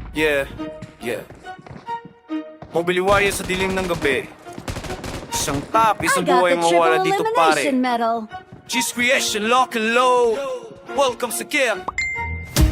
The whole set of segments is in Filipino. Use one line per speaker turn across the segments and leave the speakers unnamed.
Yeah, yeah. Mobiliwaya sa dilim ng gabi. Isang tapis
I
ang
got
buhay
the
mawala
triple
dito pare.
elimination medal.
G's Creation, lock and load. Welcome sa Kim.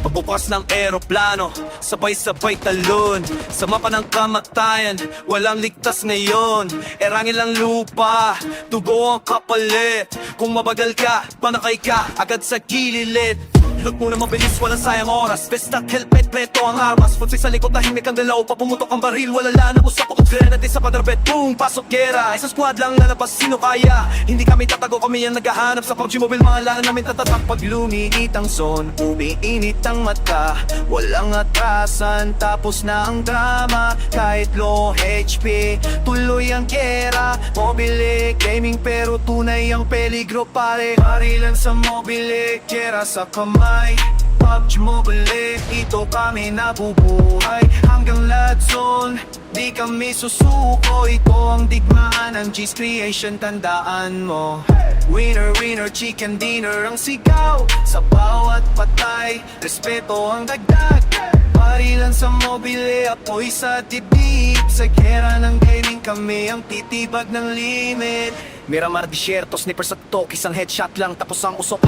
Pagbukas ng eroplano, sabay-sabay talon sa mapa ng kamatayan, walang ligtas ngayon. Erangin lang lupa, tugo ang kapalit. Kung mabagal ka, panakay ka, agad sa gilid. Look muna mabilis, walang sayang oras. Vestak, helmet, preto ang armas. Punsay sa likod, tahimik ang dalaw. Papumutok ang baril, wala lang usap ako. Grenade sa padrabet, boom, pasok gera. Isang squad lang lalabas, sino kaya? Hindi kami tatago, kami ang naghahanap sa PUBG Mobile. Mga lana namin tatatak. Pag lumiit ang zone, umiinit ang mata. Walang atrasan, tapos na ang drama. Kahit low HP, tuloy ang gera. Mobile gaming pero tunay ang peligro pare. Barilan sa mobile, gera sa kamay. PUBG Mobile, ito kami nabubuhay. Hanggang lahat zone, di kami susuko. Ito ang digmaan ng G's Creation, tandaan mo. Winner, winner, chicken dinner ang sigaw. Sa bawat patay, respeto ang dagdag. Barilan sa mobile, apoy sa dibdib. Sa gera ng gaming kami ang titibag ng limit. Miramar disyerto, sniper sa tok, isang headshot lang tapos ang usok.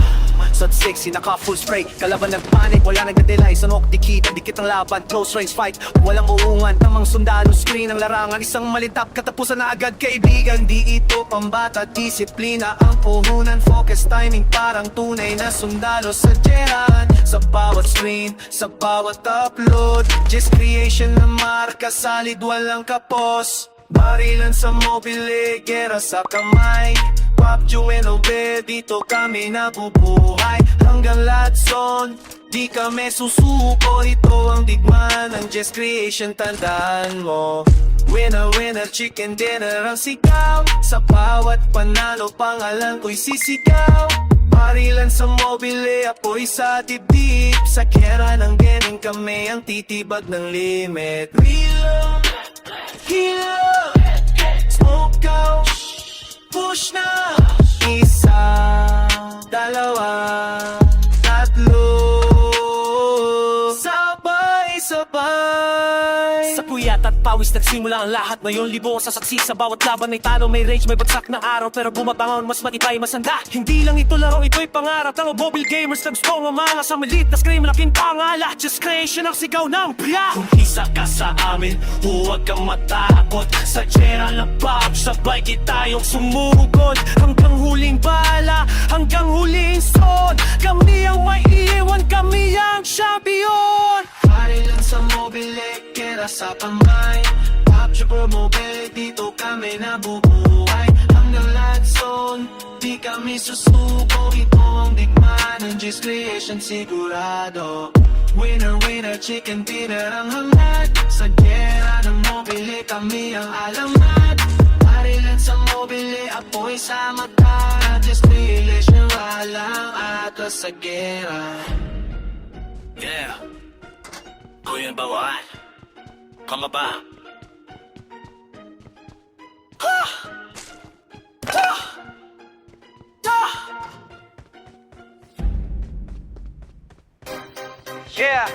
Sod 6, naka full spray, kalaban ng panic, wala nagda-delay. Sa nok dikit, dikit ang laban, close range fight. Walang uungan, tamang sundalo, screen ang larangan. Isang malintap, katapusan na agad kaibigan. Di ito pambata, disiplina ang puhunan. Focus timing, parang tunay na sundalo sa jeran. Sa bawat screen, sa bawat upload, G's Creation na marka, salid walang kapos. Barilan sa mobile, gera sa kamay. PUBG Mobile, dito kami nabubuhay. Hanggang lahat zone, di kami susuko. Ito ang digmaan ng G's Creation, tandaan mo. Winner, winner, chicken dinner ang sigaw. Sa bawat panalo, pangalan ko'y sisigaw. Barilan sa mobile, apoy sa dibdib. Sa kera ng gaming kami ang titibag ng limit. Reload, heal, smoke out, push na. Isa, dalawa, tatlo, sabay-sabay.
Sa puyat at pawis nagsimula ang lahat. Ngayon libo ang sasaksi sa bawat laban. May talo, may rage, may bagsak na araw. Pero bumabangon, mas matibay, masanda. Hindi lang ito laro, ito'y pangarap. Talo mobile gamers, nagstong ang mga sa malit na scream, laking pangala. Just Creation ang sigaw ng priya. Kung isa ka sa amin, huwag kang matakot. Sa gera ng pop, sabay kitayong sumugod. Hanggang huling bala, hanggang huling son. Kami ang may iiwan, kami ang champion.
Barilan sa mobile, kera sa kamay. PUBG Mobile, dito kami nabubuhay. Hanggang lahat zone, di kami susuko. Ito ang digmaan ng G's Creation, sigurado. Winner, winner, chicken dinner ang hangad. Sa gera ng mobile, kami ang alamat. Barilan sa mobile, apoy sa mata. G's Creation, walang atras sa gera.
Yeah. Kuya Bawal, kama ba?
Yeah,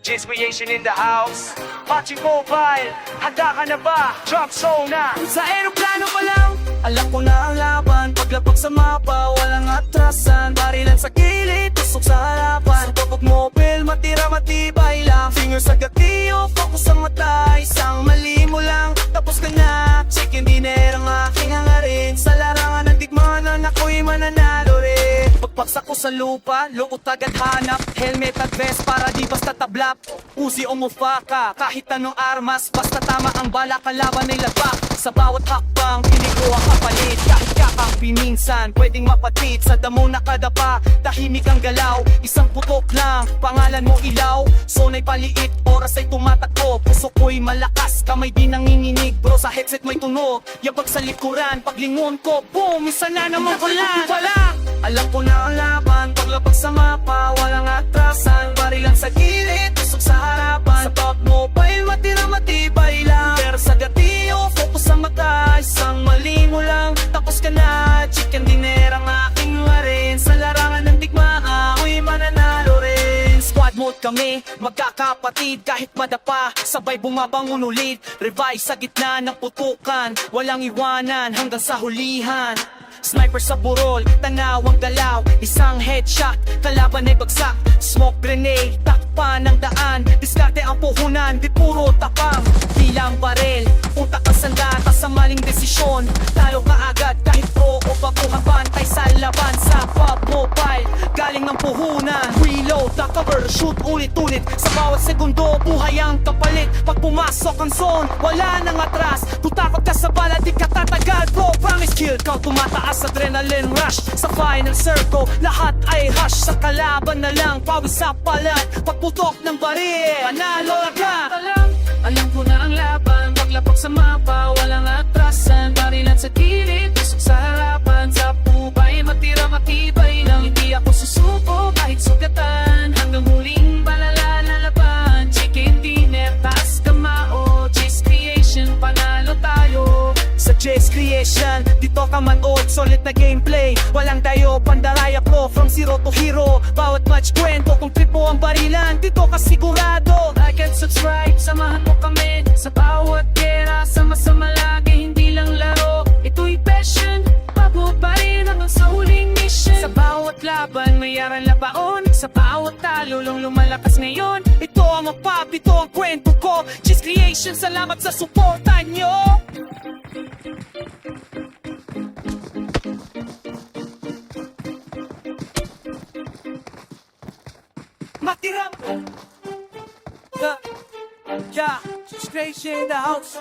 G's Creation in the house. PUBG Mobile, handa ka na ba? Drop zone na.
Sa aeroplano pa lang, alam ko na ang laban. Paglapag sa mapa, walang atrasan. Barilan sa gilid, tusok sa harapan. Sa topog mobile, matira matibay lang. Finger sa gatilyo, focus ang mata. Isang mali mo lang, tapos ka na. Chicken dinner ang aking hangarin. Sa larangan ng digmanan, ako'y mananalo rin. Pagpaksak ko sa lupa, lukot agad hanap. Helmet at vest para di basta tablap. Uzi o mufaka, kahit anong armas. Basta tama ang bala, kalaban ay labak. Sa bawat hakbang, pinig ko ang kapalit. Kahit kakampi minsan, pwedeng mapatit. Sa damo nakadapa, tahimik ang galaw. Isang putok lang, pangalan mo ilaw. Sona'y paliit, oras ay tumatakbo. Puso ko'y malakas, kamay di nanginginig. Bro, sa headset mo'y tunog, yabag sa likuran. Paglingon ko, boom, isa na naman kulan. Alam ko na ang laban, paglapag sa mapa, walang atrasan. Barilan sa gilid, tusok sa harapan. Sa top mobile, matira matibay lang. Pero sa gatilyo, focus sa mata. Isang mali mo lang, tapos ka na. Chicken dinner ang aking warin. Sa larangan ng digmaan, ako'y mananalo rin. Squad mo Bumangot kami, magkakapatid kahit madapa, sabay bumabangon ulit. Revise sa gitna ng putukan, walang iwanan hanggang sa hulihan. Sniper sa burol, tanaw ang galaw, isang headshot, kalaban ay bagsak. Smoke grenade, takpan ng daan, diskarte ang puhunan, di puro tapang. Bilang barel, utak ang sandata sa maling desisyon. Talo ka agad kahit pro o baguhan, bantay sa laban sa PUBG Mobile. Galing ng puhunan, reload, the cover, shoot ulit-ulit. Sa bawat segundo, buhay ang kapalit. Pag pumasok ang zone, wala nang atras. Kung takot ka sa bala, di ka tatagal, bro. Promise kill, kang tumataas, adrenaline rush. Sa final circle, lahat ay hush. Sa kalaban na lang, pawis sa palat. Pagputok ng baril, panalo na ka. Alam ko na ang laban, paglapak sa mapa, walang atrasan. Barilan sa gilid, tusok sa harapan. Sa pubay, matira matibay lang. Hindi ako susuko kahit sugatan. Hanggang huling balala na laban. Chicken dinner, taas kamao. Chase creation, panalo tayo. Sa Chase Creation, dito ka manood, solid na gameplay. Walang tayo, pandaraya pro, from zero to hero. Bawat match kwento, kung trip mo ang barilan, dito ka sigurado. Like and subscribe, samahan mo kami sa bawat gera, sama-sama lagi, hindi lang laro. Ito'y passion, bago pa rin hanggang sa huling mission. Sa bawat laban, may aral na baon. Sa bawat talo, lumalakas ngayon. Ito ang mapap, ito ang kwento ko. Chase Creation, salamat sa suporta nyo. Matiram! Yeah, Chase Creation in the house.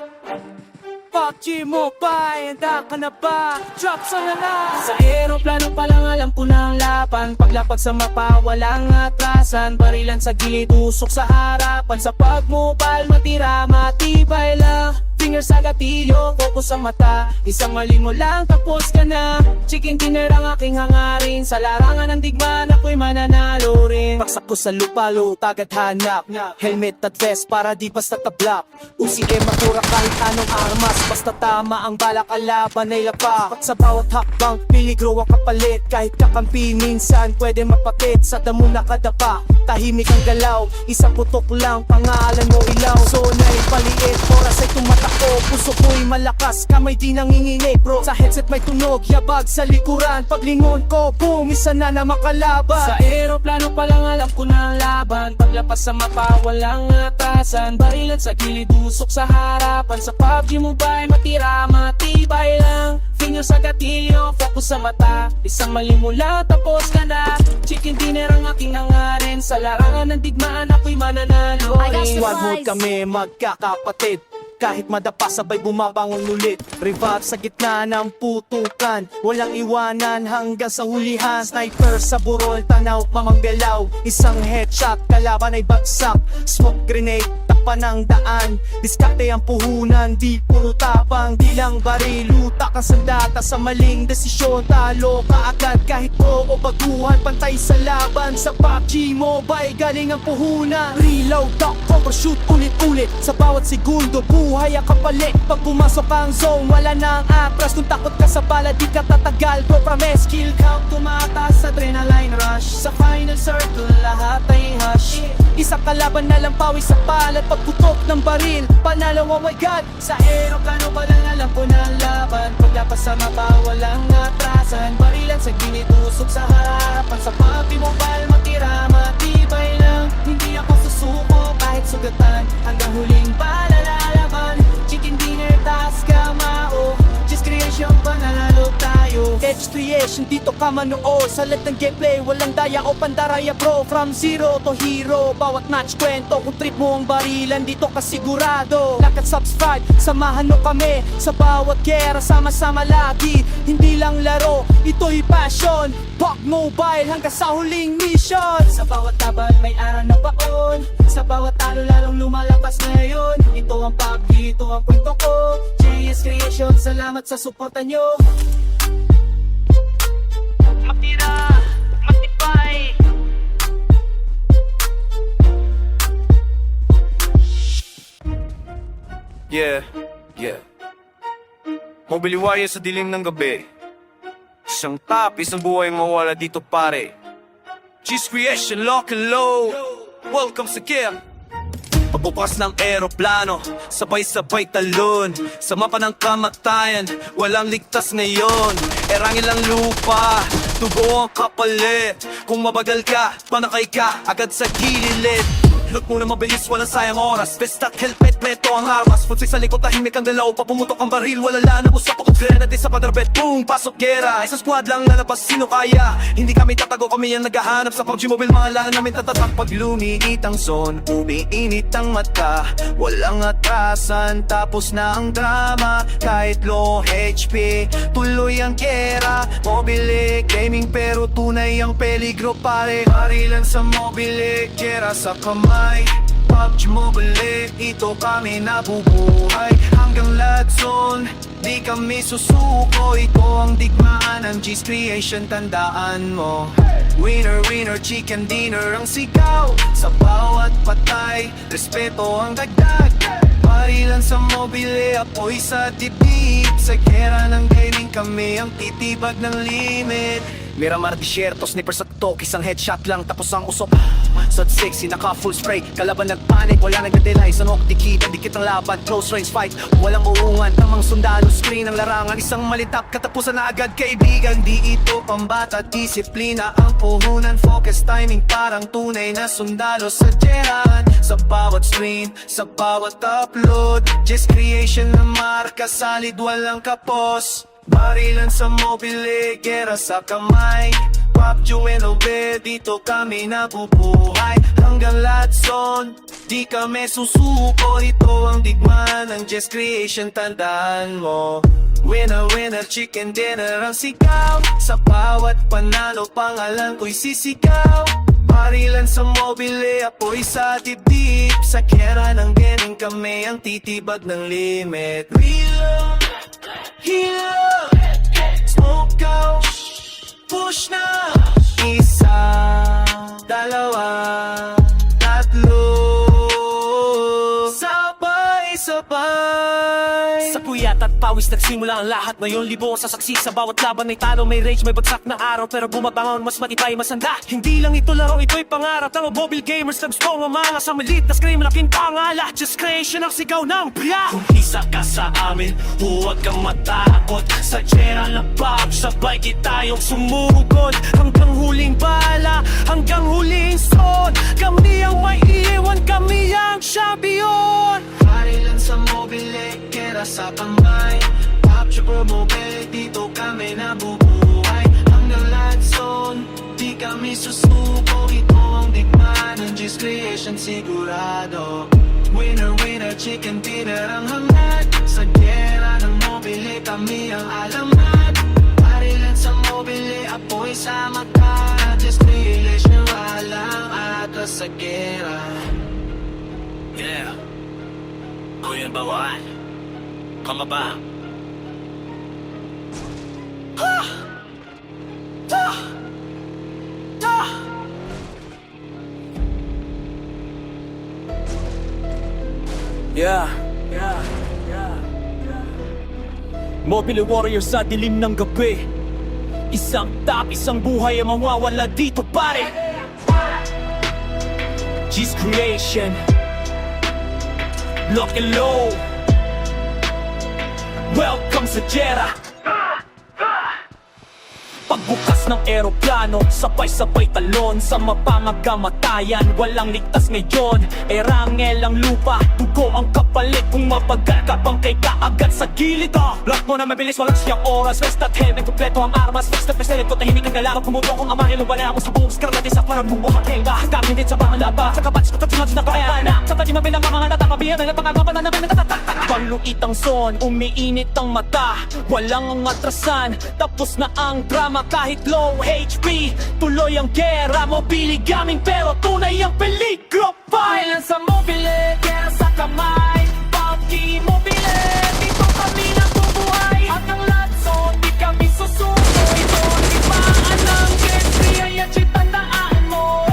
PUBG Mobile, handa ka na ba? Drop sa na! Sa aeroplano pa lang alam ko na ang laban. Paglapag sa mapa, walang atrasan. Barilan sa gilid, usok sa harapan. Sa PUBG Mobile, matira, matibay lang. Finger sa gatilyo, focus sa mata. Isang mali mo lang, tapos ka na. Chicken dinner ang aking hangarin. Sa larangan ng digmaan, ako'y mananalo rin. Paksak ko sa lupalo, tagad hanap. Helmet at vest para di basta tablak. UCM makura kahit anong armas. Basta tama ang bala, kalaban ay lapak. At sa bawat hakbang, piligro ang kapalit. Kahit kakampi, minsan pwede mapakit. Sa damo nakadapa, tahimik ang galaw. Isang putok lang, pangalan mo ilaw. Zona'y paliit, oras ay tumatakbo. Puso ko'y malakas, kamay di nanginginig bro. Sa headset may tunog, yabag sa likuran. Paglingon ko, boom, isa na na makalaban. Sa aeroplano pa lang alam ko na ang laban. Paglapas sa mapa, walang atrasan. Barilan sa gilid, usok sa harapan. Sa PUBG Mobile, matira, matibay lang. Finger sa gatilyo, focus sa mata. Isang mali mo lang, tapos ka na. Chicken dinner ang aking hangarin. Sa larangan ng digmaan, ako'y mananalo rin. Squad mode kami, magkakapatid. Kahit madapa, sabay bumabangon ulit. Revive sa gitna ng putukan, walang iwanan hanggang sa hulihan. Sniper sa burol, tanaw, mamanggalaw. Isang headshot, kalaban ay bagsak. Smoke grenade, takpan ng daan. Diskarte ang puhunan, di puro tapang. Di lang baril, utak ang sandata sa maling desisyon. Talo ka agad kahit pro o baguhan, pantay sa laban. Sa PUBG Mobile, galing ang puhunan. Reload, duck, cover, shoot ulit-ulit. Sa bawat segundo, buhay ang kapalit. Pag pumasok ang zone, wala na ang atras. Kung takot ka sa bala, di ka tatagal. Bro, promise, kill count, tumataas, adrenaline rush. Sa final circle, lahat ay hush. Isang kalaban na lang, pawis sa palat. Pagputok ng baril, panalo, oh my god. Sa aeroplano pa lang alam ko na ang laban. Paglapas sa mapa, walang atrasan. Barilan sa gilid, usok sa harapan. Sa PUBG Mobile, matira, matibay lang. Hindi ako susuko kahit sugatan. Hanggang huling palalalaban. Chicken dinner, taas kamao. Chase Creation, panalo tayo. Edge Creation, dito ka manood. Sa lahat ng gameplay, walang daya o pandaraya bro. From zero to hero, bawat match kwento. Kung trip mo ang barilan, dito ka sigurado. Like at subscribe, samahan mo kami. Sa bawat gera, sama-sama lagi. Hindi lang laro, ito'y passion. PUBG Mobile hanggang sa huling mission. Sa bawat laban, may araw na baon. Sa bawat talo, lalong lumalakas ngayon. Ito ang PUBG, ito ang kwento ko. JS Creation, salamat sa suporta nyo. Matira, matibay.
Yeah, yeah. Mobiliwaya sa dilim ng gabi. Isang tapis ng buhay mawala dito pare. Chase Creation, lock and load. welcome sa Kim. Pagbukas ng eroplano, sabay-sabay talon sa mapa ng kamatayan, walang ligtas ngayon. Erangin lang lupa, dugo ang kapalit. Kung mabagal ka, panakay ka, agad sa gilid. Look muna mabilis, walang sayang oras. Vest at helmet, pleto ang armas. Putsik sa likod, tahimik ang dalaw. Papumutok ang baril, wala lang usap ako. Grenade sa padrabet, boom, pasok gera. Isang squad lang lalabas, sino kaya? Hindi kami tatago, kami ang naghahanap sa PUBG Mobile. Mga lalan namin tatatak. Pag lumiit ang son, umiinit ang mata. Walang atrasan, tapos na ang drama. Kahit low HP, tuloy ang gera. Mobile gaming pero tunay ang peligro pare. Barilan sa mobile, gera sa kamay. PUBG Mobile, ito kami nabubuhay. Hanggang Ladson, di kami susuko. Ito ang digmaan ng G's Creation, tandaan mo. Winner, winner, chicken dinner ang sigaw. Sa bawat patay, respeto ang dagdag. Barilan sa mobile, apoy sa dibdib. Sa gera ng gaming kami ang titibag ng limit. Miramar disyerto, sniper sa tok, isang headshot lang tapos ang usok. Sot sexy, naka full spray, kalaban nagpanik, wala nagdadelay. Sanok dikit, dikit ang laban, close range fight. Walang uungan, tamang sundalo, screen ang larangan. Isang malitap, katapusan na agad kaibigan. Di ito pambata, disiplina ang puhunan. Focus timing, parang tunay na sundalo sa jeran. Sa bawat stream, sa bawat upload, Just Creation na marka, salid walang kapos. Barilan sa mobile, gera sa kamay. PUBG Mobile, dito kami nabubuhay. Hanggang Ladson, di kami susuko. Ito ang digmaan ng Just Creation, tandaan mo. Winner, winner, chicken dinner ang sigaw. Sa bawat panalo, pangalan ko'y sisigaw. Barilan sa mobile, apoy sa dibdib. Sa gera ng gaming kami ang titibag ng limit. Reload, heal, smoke out, push na. Isa, dalawa, tatlo, sabay-sabay.
Sa puyat at pawis nagsimula ang lahat. Ngayon libo sa saksi, sa bawat laban may talo, may rage, may bagsak na araw. Pero bumabangon, mas matibay, masanda. Hindi lang ito laro, ito'y pangarap ng mobile gamers. Nag-strong ang mga sa malit na scream, laking pangala. Just Creation ang sigaw ng biyak.
Kung isa ka sa amin, huwag kang matakot. Sa gera ng PUBG, sabay kitayong sumugod.
Hanggang huling bala, hanggang huling son. Kami ang may iiwan, kami ang champion.
Barilan sa mobile, gera sa kamay. PUBG Mobile, dito kami nabubuhay. Hanggang Ladson, di kami susuko. Ito ang digmaan ng G's Creation, sigurado. Winner, winner, chicken dinner ang hangad. Sa gera ng mobile, kami ang alamat. Barilan sa mobile, apoy sa mata. Just Creation, walang atras sa gera. Yeah. Kuya Bawan, kama ba?
Yeah. Mobile warrior sa dilim ng gabi. Isang tap, isang buhay ang mawawala dito pare. G's Creation, lock and low. Welcome sa Jera. Pagbukas ng eroplano, sabay-sabay talon sa mapamagamatayan, walang ligtas ngayon. Erangel ang lupa, dugo ang kapalit. Kung mabagal ka bang kay kaagad sa gilid. Lock mo na mabilis, walang siyang oras. Vest at helmet, kompleto ang armas. Fixed at peselit ko, tahimik ang galaw. Kumuto kong amahin, wala ako sa buong scrum. Natin sa parang bumuhang henga, kami din sa pangalaba. Sa kapatid ko, tatsunod na kaya anak. Sa pati mabilang mga natakabihan, may napangagapan na namin natatatak. Pangluit ang son, umiinit ang mata. Walang ang atrasan, tapos na ang drama. Kahit low HP, tuloy ang gera. Mobile gaming pero tunay ang peligro. Violence sa mobile, gera sa kamay. PUBG Mobile, dito kami nabubuhay. At ang Ladson, di kami susuko. Ito ang ibaan ng Gentry, ay at tandaan mo.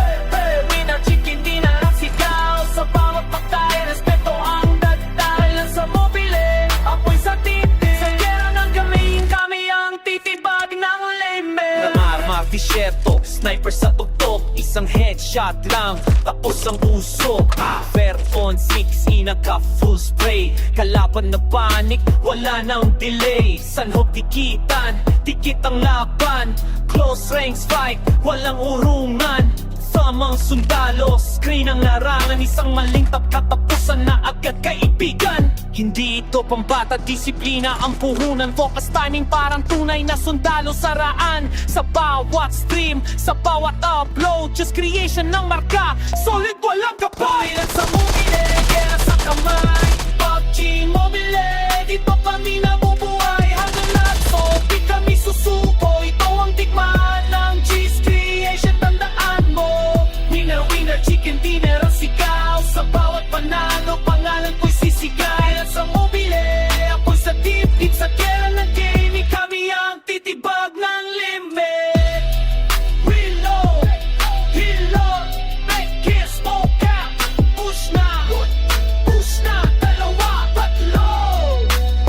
Winner, chicken dinner ang sigaw. Sa bawat patay, respeto ang dagdag. Sa mobile, apoy sa titi. Sa gera ng gaming, kami ang titibag ng limit.
Arma, fisyerto, sniper sa tuktok, isang headshot
shot lang, tapos ang usok. Fair on 6, inaka full spray. Kalaban na panic, wala nang delay. Sanhok dikitan, dikit ang laban. Close ranks fight, walang urungan. Samang sundalo, screen ang larangan. Isang maling katapusan na agad kaibigan. Hindi ito pambata, disiplina ang puhunan. Focus timing parang tunay na sundalo saraan. Sa bawat stream, sa bawat upload, just creation ng marka. Solid walang kapay. Ilan sa mobile, kaya sa kamay. PUBG Mobile, dito kami nabubuhay. Hanggang lahat, so di kami susuko. Ito ang digmaan ng G's Creation. Tandaan mo, winner, winner, chicken dinner ang sigaw. Sa bawat panalo, pangalan ko'y sisigay. At sa mobile, ako'y sa deep, deep sa kera ng gaming. Kami ang titibag ng limit. Reload, reload, make it smoke out. Push na, dalawa, tatlo.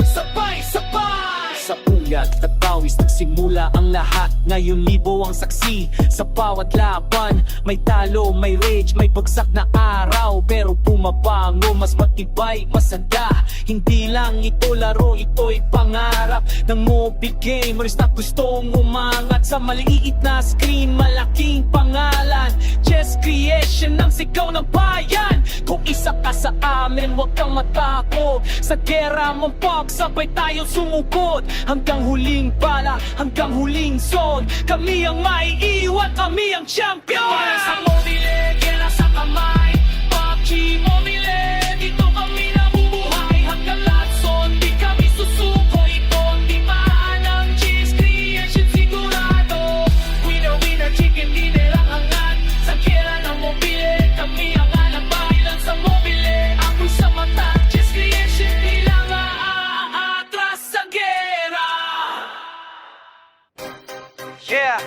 Sabay, sabay. Sa ulat at pawis nagsimula ang lahat. Ngayon libo ang saksi sa bawat laban. May talo, may rage, may bagsak na araw. Pero pumabango, mas matibay, masanda. Hindi lang ito laro, ito'y pangarap ng mobile gamers na gustong umangat. Sa maliit na screen, malaking pangalan. Just creation ng sigaw ng bayan. Kung isa ka sa amin, huwag kang matakot. Sa gera mong pagsabay tayo sumugod. Hanggang huling bala, hanggang huling zone. Kami ang maiiwan, kami ang champion. Para sa mobile, gera sa kamay. PUBG Mobile, dito kami nabubuhay. Hanggang lahat zone, di kami susuko. Ito ang dimaan ng G's Creation sigurado. Winner, winner, chicken dinner ang hangat. Sa gera ng mobile, kami ang alabay. Lang sa mobile, ako'y sa mata. G's Creation, di lang aatras sa gera.
Yeah,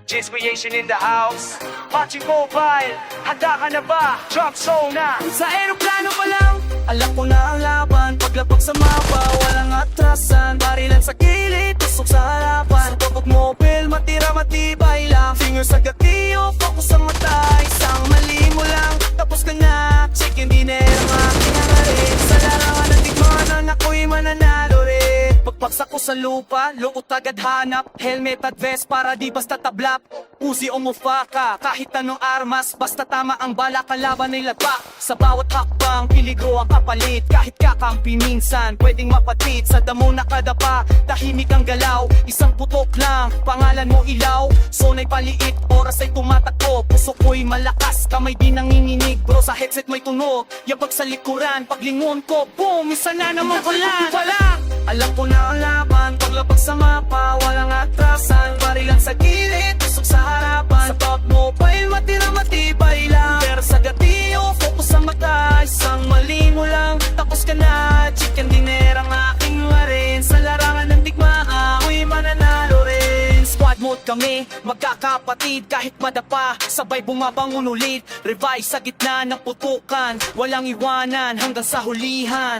G's Creation in the house. PUBG Mobile, handa ka na ba? Drop zone na. Sa aeroplano pa lang, alam ko na ang laban. Paglapag sa mapa, walang atrasan. Barilan sa gilid, tusok sa harapan. Sa mobile, matira matibay lang. Finger sa gatilyo, focus sa mata. Isang mali mo lang, tapos ka na. Chicken dinner ang aking hangarin. Sa larangan ng tigmanan, ako'y mananalo rin. Pagpagsak ko sa lupa, luot agad hanap. Helmet at vest para di basta tablap. Uzi o mufaka, kahit anong armas. Basta tama ang bala, kalaban ay lapak. Sa bawat hakbang, piligro ang kapalit. Kahit kakampi minsan, pwedeng mapatit. Sa damo nakadapa, tahimik ang galaw. Isang putok lang, pangalan mo ilaw. Sona'y paliit, oras ay tumatakbo. Puso ko'y malakas, kamay di nanginginig. Bro sa headset may tunog, yabag sa likuran. Paglingon ko, boom, isa na naman pala. Alam ko na ang laban, paglapag sa mapa, walang atrasan. Barilan sa gilid, tusok sa harapan. Sa top mobile, matira matibay lang. Pero sa gatilyo, focus sa mata. Isang mali mo lang, tapos ka na. Chicken dinner ang aking warin. Sa larangan ng digmaan, ako'y mananalo rin. Squad mode kami, magkakapatid. Kahit madapa, sabay bumabangon ulit. Revive sa gitna ng putukan, walang iwanan hanggang sa hulihan.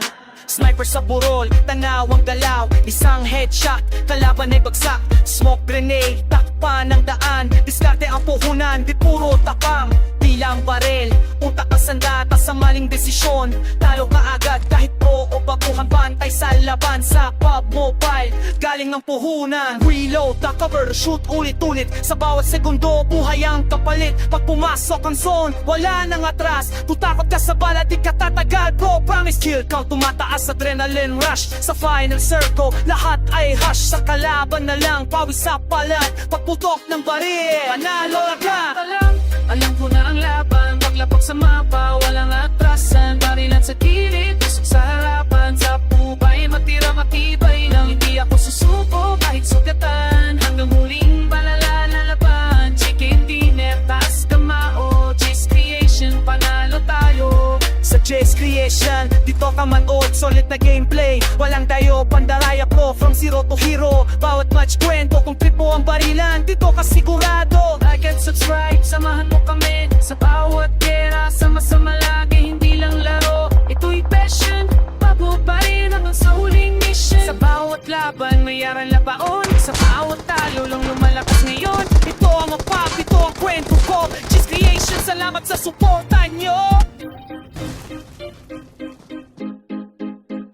Sniper sa burol, tanaw ang galaw. Isang headshot, kalaban ay bagsak. Smoke grenade, takpan ng daan. Diskarte ang puhunan, di puro tapang. Bilang barel, utak ang sandata sa maling desisyon. Talo ka agad kahit pro o baguhan. Bantay sa laban sa PUBG Mobile. Galing ng puhunan, reload, the cover, shoot ulit-ulit. Sa bawat segundo, buhay ang kapalit. Pag pumasok ang zone, wala nang atras. Tutakot ka sa bala, di ka tatagal. Bro, promise, kill count tumataas. Adrenaline rush, sa final circle, lahat ay hush. Sa kalaban na lang, pawis sa palat. Pagputok ng baril, panalo ka. Alam ko na ang laban, paglapag sa mapa, walang atrasan. Barilan sa gilid, tusok sa harapan. Sa pubay, matira matibay lang. Hindi ako susuko kahit sugatan. Hanggang huling balala na laban. Chicken dinner, taas kamao. G's Creation, panalo tayo. Sa G's Creation, dito ka manood, solid na gameplay. Walang tayo, pandaraya ko, from zero to hero. Bawat match kwento, kung trip mo ang barilan, dito ka sigurado. Like and subscribe, samahan mo kami. Sa bawat gera, sama-sama lagi, hindi lang laro. Ito'y passion, pabubayin hanggang sa huling mission. Sa bawat laban, may aral na baon. Sa bawat talo lang lumalakas ngayon. Ito ang mapap, ito ang kwento
suporta